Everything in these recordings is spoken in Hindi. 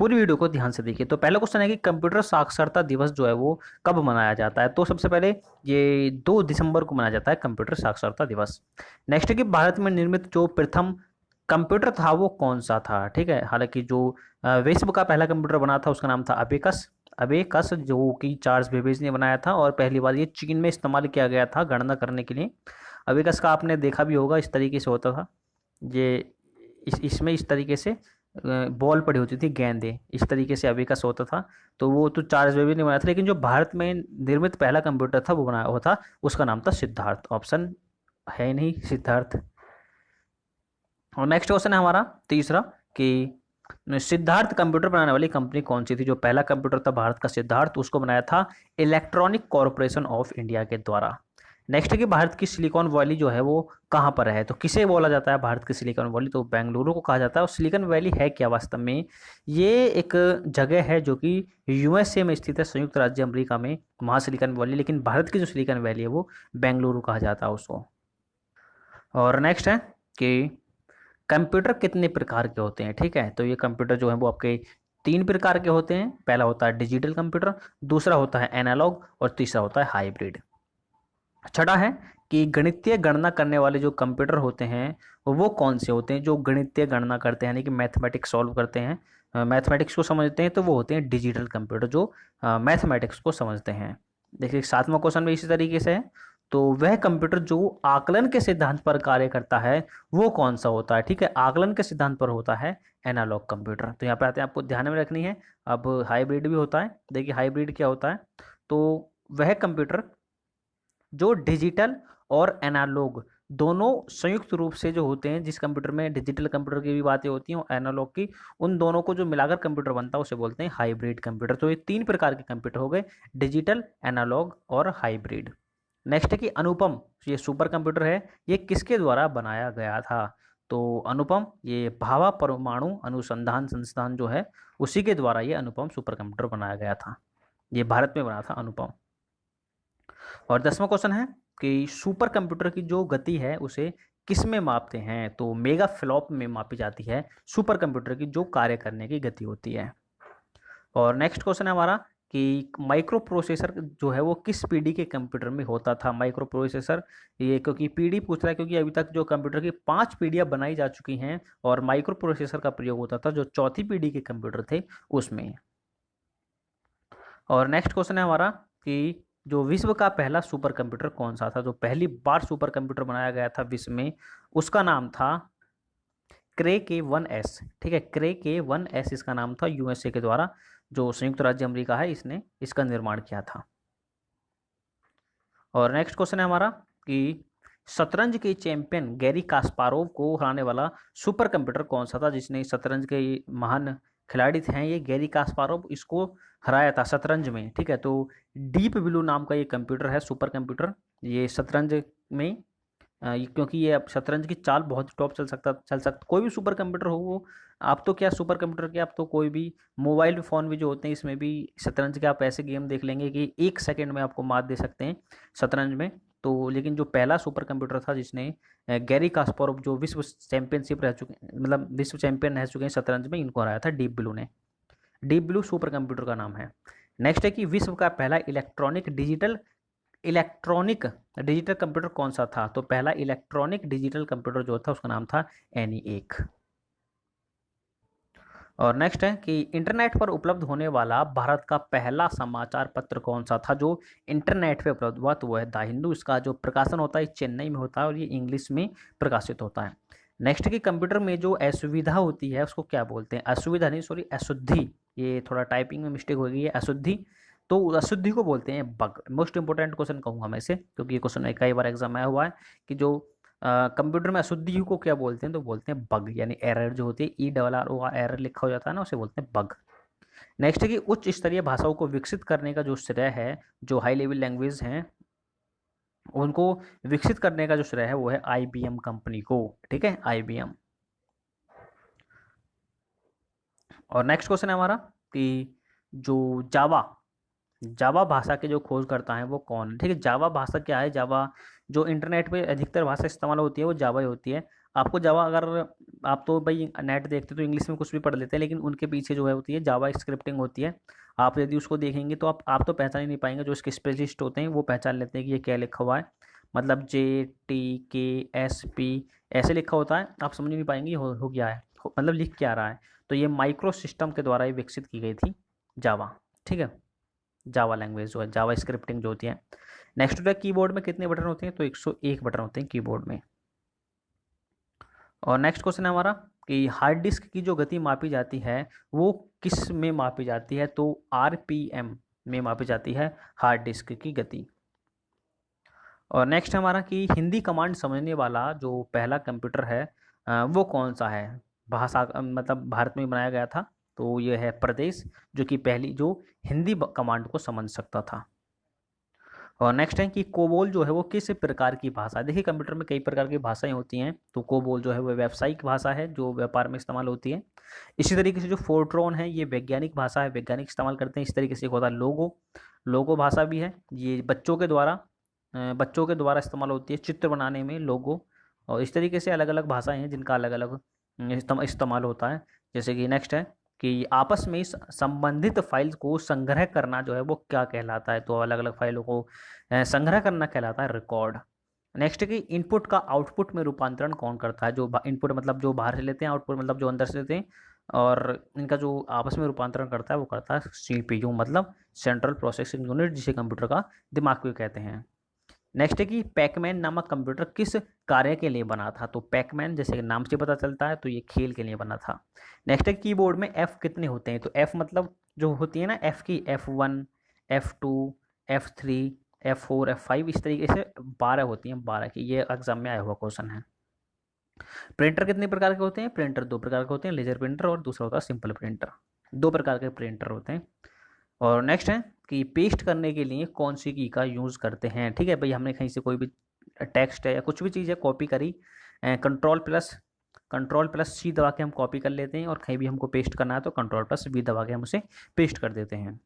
पूरी वीडियो को ध्यान से देखिए। तो पहला क्वेश्चन है कि कंप्यूटर साक्षरता दिवस जो है वो कब मनाया जाता है। तो सबसे पहले ये 2 दिसंबर को मनाया जाता है कंप्यूटर साक्षरता दिवस। नेक्स्ट है कि भारत में निर्मित जो प्रथम कंप्यूटर था वो कौन सा था। ठीक है, हालांकि जो विश्व का पहला कंप्यूटर बना था उसका नाम था अबेकस। अबेकस जो कि चार्ल्स बेबेज ने बनाया था और पहली बार ये चीन में इस्तेमाल किया गया था गणना करने के लिए। अबेकस का आपने देखा भी होगा, इस तरीके से होता था ये, इसमें इस तरीके से बॉल पड़ी होती थी, गेंदें, इस तरीके से अबेकस होता था। तो वो तो चार्ल्स बेबेज ने बनाया था, लेकिन जो भारत में निर्मित पहला कंप्यूटर था वो बनाया हुआ था, उसका नाम था सिद्धार्थ। ऑप्शन है नहीं सिद्धार्थ। और नेक्स्ट क्वेश्चन है हमारा तीसरा कि सिद्धार्थ कंप्यूटर बनाने वाली कंपनी कौन सी थी। जो पहला कंप्यूटर था भारत का सिद्धार्थ, उसको बनाया था इलेक्ट्रॉनिक कॉरपोरेशन ऑफ इंडिया के द्वारा। नेक्स्ट है कि भारत की सिलिकॉन वैली जो है वो कहाँ पर है। तो किसे बोला जाता है भारत की सिलिकॉन वैली, तो बेंगलुरु को कहा जाता है। और सिलिकॉन वैली है क्या वास्तव में, ये एक जगह है जो कि यूएसए में स्थित है, संयुक्त राज्य अमेरिका में, वहाँ सिलिकॉन वैली। लेकिन भारत की जो सिलिकॉन वैली है वो बेंगलुरु कहा जाता है उसको। और नेक्स्ट है कि कंप्यूटर कितने प्रकार के होते हैं। ठीक है, तो ये कंप्यूटर जो है वो आपके 3 प्रकार के होते हैं। पहला होता है डिजिटल कंप्यूटर, दूसरा होता है एनालॉग और तीसरा होता है हाइब्रिड। छठा है कि गणितीय गणना करने वाले जो कंप्यूटर होते हैं वो कौन से होते हैं। जो गणितीय गणना करते हैं यानी कि मैथमेटिक्स सॉल्व करते हैं, मैथमेटिक्स को समझते हैं, तो वो होते हैं डिजिटल कंप्यूटर जो मैथमेटिक्स को समझते हैं। देखिए 7वां क्वेश्चन भी इसी तरीके से है। तो वह कंप्यूटर जो आकलन के सिद्धांत पर कार्य करता है वो कौन सा होता है। ठीक है, आकलन के सिद्धांत पर होता है एनालॉग कंप्यूटर। तो यहाँ पे आते हैं, आपको ध्यान में रखनी है। अब हाइब्रिड भी होता है। देखिए हाइब्रिड क्या होता है, तो वह कंप्यूटर जो डिजिटल और एनालॉग दोनों संयुक्त रूप से जो होते हैं, जिस कंप्यूटर में डिजिटल कंप्यूटर की भी बातें होती हैं और एनालॉग की, उन दोनों को जो मिलाकर कंप्यूटर बनता है उसे बोलते हैं हाइब्रिड कंप्यूटर। तो ये 3 प्रकार के कंप्यूटर हो गए, डिजिटल, एनालॉग और हाइब्रिड। नेक्स्ट है कि अनुपम, ये सुपर कंप्यूटर है, ये किसके द्वारा बनाया गया था। तो अनुपम ये भाभा परमाणु अनुसंधान संस्थान जो है उसी के द्वारा ये अनुपम सुपर कंप्यूटर बनाया गया था। ये भारत में बना था अनुपम। और 10वां क्वेश्चन है कि सुपर कंप्यूटर की जो गति है उसे किस में मापते हैं। तो मेगा फ्लॉप में मापी जाती है सुपर कंप्यूटर की जो कार्य करने की गति होती है। और नेक्स्ट क्वेश्चन है हमारा कि माइक्रो प्रोसेसर जो है वो किस पीढ़ी के कंप्यूटर में होता था। माइक्रो प्रोसेसर, ये क्योंकि पीढ़ी पूछ रहा है क्योंकि अभी तक जो कंप्यूटर की 5 पीढ़ियां बनाई जा चुकी हैं और माइक्रो प्रोसेसर का प्रयोग होता था जो चौथी पीढ़ी के कंप्यूटर थे उसमें। और नेक्स्ट क्वेश्चन है हमारा कि जो विश्व का पहला सुपर कंप्यूटर कौन सा था। जो पहली बार सुपर कंप्यूटर बनाया गया था विश्व में, उसका नाम था Cray-K1S। ठीक है, Cray-K1S इसका नाम था, यूएसए के द्वारा, जो संयुक्त राज्य अमेरिका है, इसने इसका निर्माण किया था। और नेक्स्ट क्वेश्चन है हमारा कि शतरंज के चैंपियन गैरी कास्पारोव को हराने वाला सुपर कंप्यूटर कौन सा था। जिसने शतरंज के महान खिलाड़ी थे ये गैरी कास्पारोव, इसको हराया था शतरंज में। ठीक है, तो डीप ब्लू नाम का ये कंप्यूटर है, सुपर कंप्यूटर। ये शतरंज में क्योंकि ये अब शतरंज की चाल बहुत टॉप चल सकता कोई भी सुपर कंप्यूटर हो वो। आप तो क्या सुपर कंप्यूटर के, आप तो कोई भी मोबाइल फ़ोन भी जो होते हैं इसमें भी शतरंज के आप ऐसे गेम देख लेंगे कि 1 सेकंड में आपको मात दे सकते हैं शतरंज में। तो लेकिन जो पहला सुपर कंप्यूटर था जिसने गैरी कास्पारोव जो विश्व चैंपियनशिप रह चुके, मतलब विश्व चैंपियन रह चुके हैं शतरंज में, इनको हराया था डीप ब्लू ने। डीप ब्लू सुपर कंप्यूटर का नाम है। नेक्स्ट है कि विश्व का पहला इलेक्ट्रॉनिक डिजिटल कंप्यूटर कौन सा था। तो पहला इलेक्ट्रॉनिक डिजिटल कंप्यूटर जो था उसका नाम था ENIAC। और नेक्स्ट है कि इंटरनेट पर उपलब्ध होने वाला भारत का पहला समाचार पत्र कौन सा था जो इंटरनेट पे उपलब्ध हुआ। तो वह द हिंदू। इसका जो प्रकाशन होता है चेन्नई में होता है और ये इंग्लिश में प्रकाशित होता है। नेक्स्ट की कंप्यूटर में जो असुविधा होती है उसको क्या बोलते हैं। असुविधा नहीं, सॉरी, अशुद्धि, ये थोड़ा टाइपिंग में मिस्टेक हो गई है, अशुद्धि। तो अशुद्धि को बोलते हैं बग। मोस्ट इंपॉर्टेंट क्वेश्चन कहूँगा मैं इसे, क्योंकि ये क्वेश्चन कई बार एग्जाम में आया हुआ है कि जो कंप्यूटर में अशुद्धि को क्या बोलते हैं। तो बोलते हैं बग, यानी एरर जो होती है, ERRO एरर लिखा हो जाता है ना, उसे बोलते हैं बग। नेक्स्ट है कि उच्च स्तरीय भाषाओं को विकसित करने का जो श्रेय है, जो हाई लेवल लैंग्वेज हैं उनको विकसित करने का जो श्रेय है वो है IBM कंपनी को। ठीक है, IBM। और नेक्स्ट क्वेश्चन है हमारा कि जो जावा जावा भाषा के जो खोजकर्ता हैं वो कौन है? ठीक है, जावा भाषा क्या है? जावा जो इंटरनेट पे अधिकतर भाषा इस्तेमाल होती है वो जावा ही होती है। आपको जावा, अगर आप तो भाई नेट देखते तो इंग्लिश में कुछ भी पढ़ लेते हैं, लेकिन उनके पीछे जो है होती है जावा स्क्रिप्टिंग होती है। आप यदि उसको देखेंगे तो आप तो पहचान ही नहीं पाएंगे, जो इसके स्पेशलिस्ट होते हैं वो पहचान लेते हैं कि ये क्या लिखा हुआ है। मतलब JTKSP ऐसे लिखा होता है, आप समझ नहीं पाएंगे ये हो गया है, मतलब लिख क्या रहा है। तो ये माइक्रो सिस्टम के द्वारा ये विकसित की गई थी जावा। ठीक है, जावा लैंग्वेज जो है, जावा स्क्रिप्टिंग जो होती है। नेक्स्ट होता है कीबोर्ड में कितने बटन होते हैं? तो 101 बटन होते हैं कीबोर्ड में। और नेक्स्ट क्वेश्चन है हमारा कि हार्ड डिस्क की जो गति मापी जाती है वो किस में मापी जाती है? तो RPM में मापी जाती है हार्ड डिस्क की गति। और नेक्स्ट हमारा कि हिंदी कमांड समझने वाला जो पहला कंप्यूटर है वो कौन सा है? भाषा मतलब भारत में बनाया गया था, तो ये है प्रदेश, जो कि पहली जो हिंदी कमांड को समझ सकता था। और नेक्स्ट है कि कोबोल जो है वो किस प्रकार की भाषा है? देखिए कंप्यूटर में कई प्रकार की भाषाएं होती हैं, तो कोबोल जो है वो व्यावसायिक भाषा है जो व्यापार में इस्तेमाल होती है। इसी तरीके से जो फोर्ट्रॉन है ये वैज्ञानिक भाषा है, वैज्ञानिक इस्तेमाल करते हैं। इस तरीके से एक होता है लोगो, लोगो भाषा भी है, ये बच्चों के द्वारा इस्तेमाल होती है चित्र बनाने में लोगो। और इस तरीके से अलग अलग भाषाएं हैं जिनका अलग अलग इस्तेमाल होता है। जैसे कि नेक्स्ट है कि आपस में संबंधित फाइल्स को संग्रह करना जो है वो क्या कहलाता है? तो अलग अलग फाइलों को संग्रह करना कहलाता है रिकॉर्ड। नेक्स्ट है कि इनपुट का आउटपुट में रूपांतरण कौन करता है? जो इनपुट मतलब जो बाहर से लेते हैं, आउटपुट मतलब जो अंदर से लेते हैं, और इनका जो आपस में रूपांतरण करता है वो करता है CPU, मतलब सेंट्रल प्रोसेसिंग यूनिट, जिसे कंप्यूटर का दिमाग भी कहते हैं। नेक्स्ट है कि पैकमैन नामक कंप्यूटर किस कार्य के लिए बना था? तो पैकमैन जैसे कि नाम से पता चलता है तो ये खेल के लिए बना था। नेक्स्ट है कीबोर्ड में F कितने होते हैं? तो F मतलब जो होती है ना F की, F1, F2, F3, F4, F5, इस तरीके से 12 होती हैं, 12 की। ये एग्जाम में आया हुआ क्वेश्चन है। प्रिंटर कितने प्रकार के होते हैं? प्रिंटर 2 प्रकार के होते हैं, लेजर प्रिंटर और दूसरा होता है सिंपल प्रिंटर। 2 प्रकार के प्रिंटर होते हैं। और नेक्स्ट है कि पेस्ट करने के लिए कौन सी की का यूज़ करते हैं? ठीक है भाई, हमने कहीं से कोई भी टेक्स्ट है या कुछ भी चीज़ है कॉपी करी, कंट्रोल प्लस C दबा के हम कॉपी कर लेते हैं, और कहीं भी हमको पेस्ट करना है तो कंट्रोल+V दबा के हम उसे पेस्ट कर देते हैं।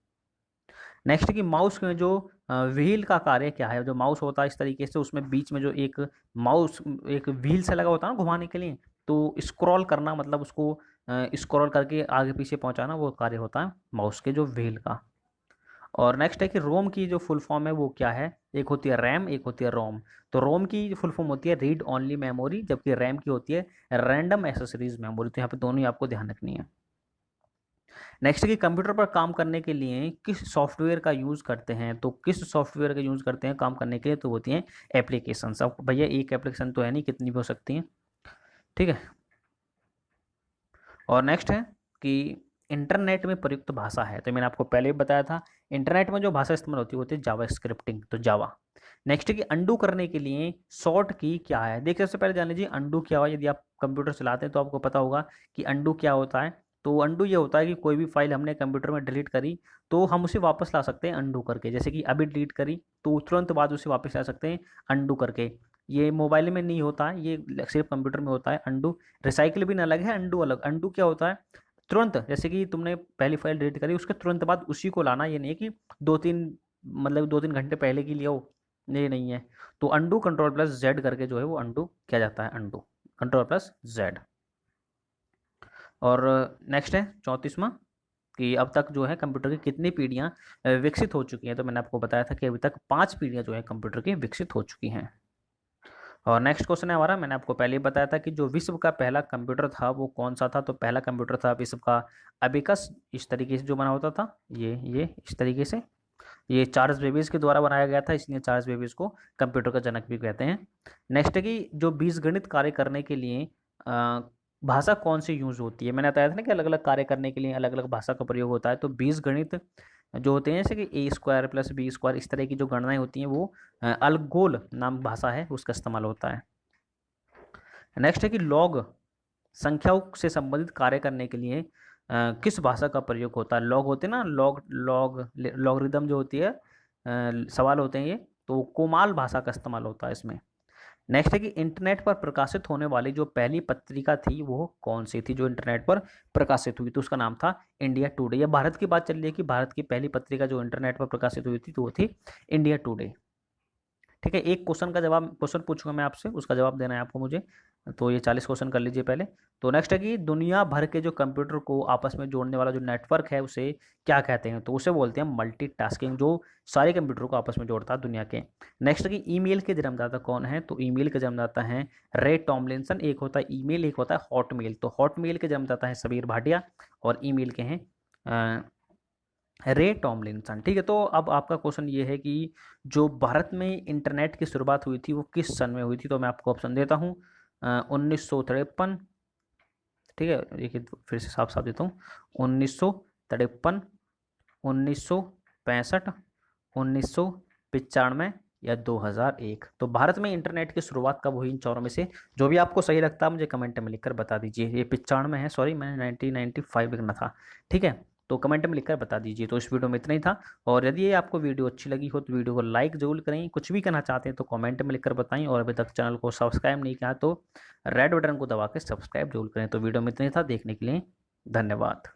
नेक्स्ट कि माउस में जो व्हील का कार्य क्या है? जो माउस होता है इस तरीके से, उसमें बीच में जो एक व्हील से लगा होता है ना घुमाने के लिए, तो स्क्रॉल करना, मतलब उसको स्क्रॉल करके आगे पीछे पहुंचाना, वो कार्य होता है माउस के जो व्हील का। और नेक्स्ट है कि रोम की जो फुल फॉर्म है वो क्या है? एक होती है रैम, एक होती है रोम। तो रोम की फुल फॉर्म होती है रीड ओनली मेमोरी, जबकि रैम की होती है रैंडम एक्सेसरीज मेमोरी। तो यहाँ पे दोनों ही आपको ध्यान रखनी है। नेक्स्ट कि कंप्यूटर पर काम करने के लिए किस सॉफ्टवेयर का यूज़ करते हैं? तो किस सॉफ्टवेयर का यूज़ करते हैं काम करने के लिए? तो होती हैं एप्लीकेशन। अब भैया एक एप्लीकेशन तो है नहीं, कितनी भी हो सकती हैं। ठीक है। और नेक्स्ट है कि इंटरनेट में प्रयुक्त भाषा है, तो मैंने आपको पहले भी बताया था इंटरनेट में जो भाषा इस्तेमाल होती है वो होती है जावा स्क्रिप्टिंग, तो जावा। नेक्स्ट है कि अंडू करने के लिए शॉर्ट की क्या है? देखिए सबसे पहले जान लीजिए अंडू क्या हुआ। यदि आप कंप्यूटर चलाते हैं तो आपको पता होगा कि अंडू क्या होता है। तो अंडू ये होता है कि कोई भी फाइल हमने कंप्यूटर में डिलीट करी तो हम उसे वापस ला सकते हैं अंडू करके। जैसे कि अभी डिलीट करी तो तुरंत बाद उसे वापस ला सकते हैं अंडू करके। ये मोबाइल में नहीं होता है, ये सिर्फ कंप्यूटर में होता है अंडू। रिसाइकिल भी अलग है, अंडू अलग। अंडू क्या होता है? तुरंत, जैसे कि तुमने पहली फाइल डिलीट करी उसके तुरंत बाद उसी को लाना, ये नहीं कि 2-3 मतलब 2-3 घंटे पहले की लियो, ये नहीं है। तो अंडू कंट्रोल+Z करके जो है वो अंडू किया जाता है, अंडू कंट्रोल+Z। और नेक्स्ट है 34वां कि अब तक जो है कंप्यूटर की कितनी पीढ़ियाँ विकसित हो चुकी हैं? तो मैंने आपको बताया था कि अभी तक 5 पीढ़ियाँ जो है कंप्यूटर की विकसित हो चुकी हैं। और नेक्स्ट क्वेश्चन है हमारा, मैंने आपको पहले ही बताया था कि जो विश्व का पहला कंप्यूटर था वो कौन सा था? तो पहला कंप्यूटर था विश्व का अबिकस, इस तरीके से जो बना होता था, ये इस तरीके से। ये चार्ल्स बेबेज के द्वारा बनाया गया था, इसलिए चार्ल्स बेबेज को कंप्यूटर का जनक भी कहते हैं। नेक्स्ट है कि जो बीजगणित कार्य करने के लिए भाषा कौन सी यूज़ होती है? मैंने बताया था ना कि अलग अलग कार्य करने के लिए अलग अलग भाषा का प्रयोग होता है। तो बीजगणित जो होते हैं जैसे कि A² + B², इस तरह की जो गणनाएं होती हैं वो अलगोल नाम भाषा है उसका इस्तेमाल होता है। नेक्स्ट है कि लॉग संख्याओं से संबंधित कार्य करने के लिए किस भाषा का प्रयोग होता है? लॉग होते हैं ना, लॉगरिदम जो होती है, सवाल होते हैं ये, तो कोमाल भाषा का इस्तेमाल होता है इसमें। नेक्स्ट है कि इंटरनेट पर प्रकाशित होने वाली जो पहली पत्रिका थी वो कौन सी थी, जो इंटरनेट पर प्रकाशित हुई, तो उसका नाम था इंडिया टुडे। या भारत की बात चल रही है कि भारत की पहली पत्रिका जो इंटरनेट पर प्रकाशित हुई थी तो वो थी इंडिया टुडे। ठीक है, एक क्वेश्चन पूछूंगा मैं आपसे, उसका जवाब देना है आपको मुझे। तो ये 40 क्वेश्चन कर लीजिए पहले। तो नेक्स्ट है कि दुनिया भर के जो कंप्यूटर को आपस में जोड़ने वाला जो नेटवर्क है उसे क्या कहते हैं, तो उसे बोलते हैं मल्टीटास्किंग, जो सारे कंप्यूटर को आपस में जोड़ता है दुनिया के। नेक्स्ट है कि ईमेल के जन्मदाता कौन है, तो ईमेल के जन्मदाता हैं रे टॉमलिंसन। एक होता है ईमेल, एक होता है हॉटमेल। तो हॉटमेल के जन्मदाता हैं सबीर भाटिया और ईमेल के हैं रे टॉमलिंसन। ठीक है, तो अब आपका क्वेश्चन ये है कि जो भारत में इंटरनेट की शुरुआत हुई थी वो किस सन में हुई थी, तो मैं आपको ऑप्शन देता हूँ 1953। ठीक है, देखिए फिर से साफ साफ देता हूँ, 1953, 1965, 1995 या 2001। तो भारत में इंटरनेट की शुरुआत कब हुई इन चारों में से, जो भी आपको सही लगता है मुझे कमेंट में लिखकर बता दीजिए। ये 95 है, सॉरी मैंने 1995 लिखना था। ठीक है, तो कमेंट में लिखकर बता दीजिए। तो इस वीडियो में इतना ही था, और यदि ये आपको वीडियो अच्छी लगी हो तो वीडियो को लाइक जरूर करें। कुछ भी कहना चाहते हैं तो कमेंट में लिखकर बताएं, और अभी तक चैनल को सब्सक्राइब नहीं किया तो रेड बटन को दबा के सब्सक्राइब जरूर करें। तो वीडियो में इतना ही था, देखने के लिए धन्यवाद।